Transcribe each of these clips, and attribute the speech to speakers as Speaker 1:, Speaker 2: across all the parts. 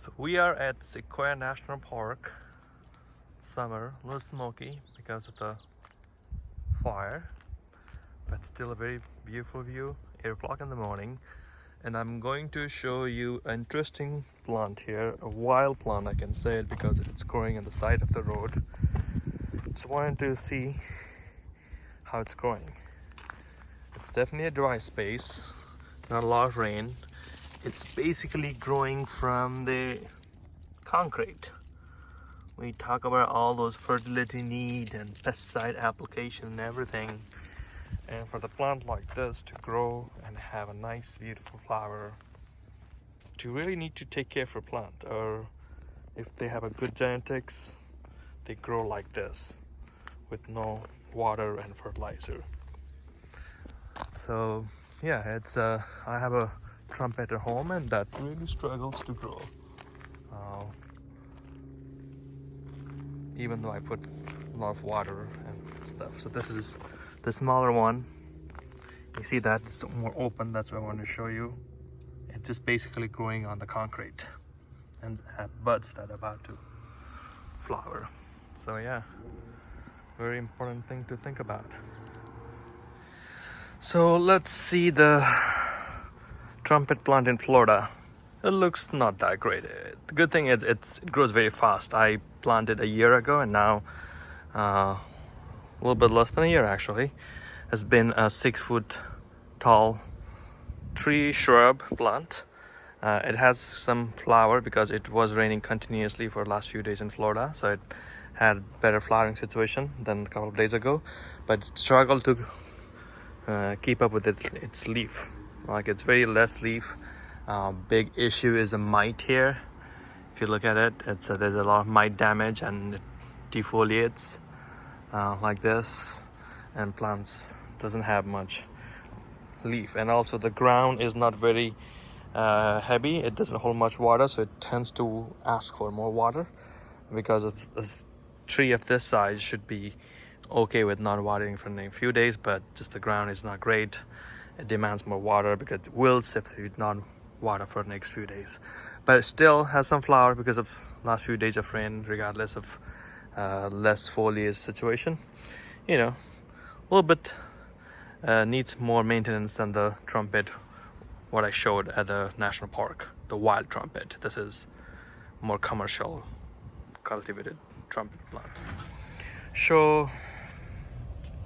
Speaker 1: So we are at Sequoia National Park. Summer, a little smoky because of the fire, but still a very beautiful view. 8 o'clock in the morning, and I'm going to show you an interesting plant here, a wild plant I can say it because it's growing on the side of the road. So I wanted to see how it's growing. It's definitely a dry space, not a lot of rain. It's basically growing from the concrete. We talk about all those fertility need and pesticide application and everything. And for the plant like this to grow and have a nice beautiful flower, you really need to take care of a plant, or if they have a good genetics, they grow like this with no water and fertilizer. So yeah, it's I have a trumpet at home and that really struggles to grow. Even though I put a lot of water and stuff. So this is the smaller one. You see that it's more open. That's what I want to show you. It's just basically growing on the concrete and have buds that are about to flower. So yeah, very important thing to think about. So let's see the trumpet plant in Florida. It looks not that great. The good thing is it grows very fast. I planted a year ago, and now a little bit less than a year actually has been a 6-foot tall tree shrub plant. It has some flower because it was raining continuously for the last few days in Florida, so it had better flowering situation than a couple of days ago, but it struggled to keep up with its leaf. Like, it's very less leaf. Big issue is a mite here. If you look at it, there's a lot of mite damage, and it defoliates like this, and plants doesn't have much leaf. And also the ground is not very heavy. It doesn't hold much water, so it tends to ask for more water, because a tree of this size should be okay with not watering for a few days, but just the ground is not great. It demands more water because it wilts if you not water for the next few days. But it still has some flower because of last few days of rain, regardless of less foliage situation. You know, a little bit needs more maintenance than the trumpet what I showed at the national park, the wild trumpet. This is more commercial cultivated trumpet plant. So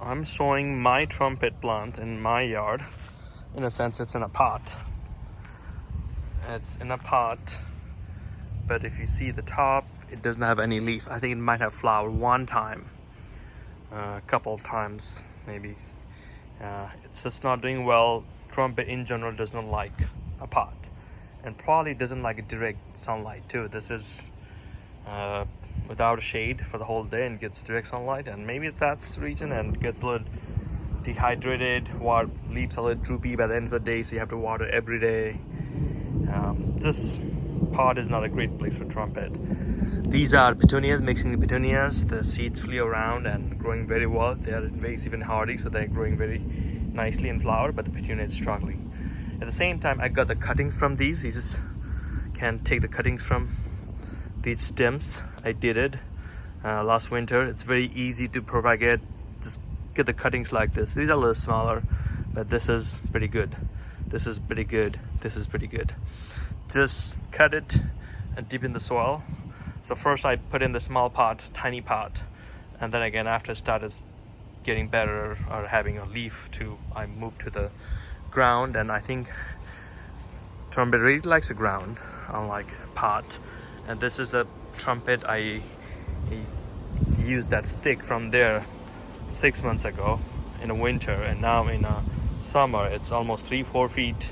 Speaker 1: I'm showing my trumpet plant in my yard. In a sense, it's in a pot. It's in a pot, but if you see the top, it doesn't have any leaf. I think it might have flowered one time, a couple of times maybe. It's just not doing well. Trumpet in general does not like a pot, and probably doesn't like direct sunlight too. This is without a shade for the whole day and gets direct sunlight, and maybe that's the reason, and gets a little dehydrated, leaves a little droopy by the end of the day, so you have to water every day. This pot is not a great place for trumpet. These are petunias, mixing petunias. The seeds flee around and growing very well. They are invasive and hardy, so they're growing very nicely in flower, but the petunia is struggling. At the same time, I got the cuttings from these. You just can take the cuttings from these stems. I did it last winter. It's very easy to propagate. Just get the cuttings like this. These are a little smaller, but this is pretty good. This is pretty good. This is pretty good. Just cut it and dip in the soil. So first I put in the small pot, tiny pot, and then again after it started getting better or having a leaf too, I moved to the ground. And I think trumpet really likes the ground, unlike pot. And this is a trumpet I used that stick from there 6 months ago in the winter, and now in summer it's almost 4 feet,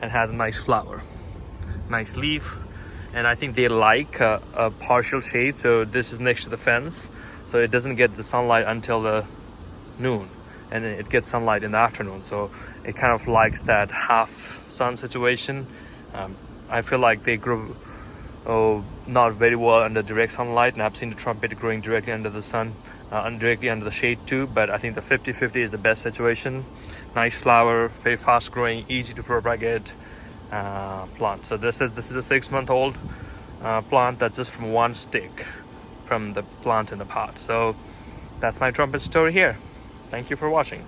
Speaker 1: and has a nice flower, nice leaf. And I think they like a partial shade, so this is next to the fence, so it doesn't get the sunlight until the noon, and it gets sunlight in the afternoon, so it kind of likes that half sun situation. I feel like they grow not very well under direct sunlight, and I've seen the trumpet growing directly under the sun, directly under the shade too, but I think the 50-50 is the best situation. Nice flower, very fast growing, easy to propagate, plant. So this is a 6-month-old plant that's just from one stick from the plant in the pot. So that's my trumpet story here. Thank you for watching.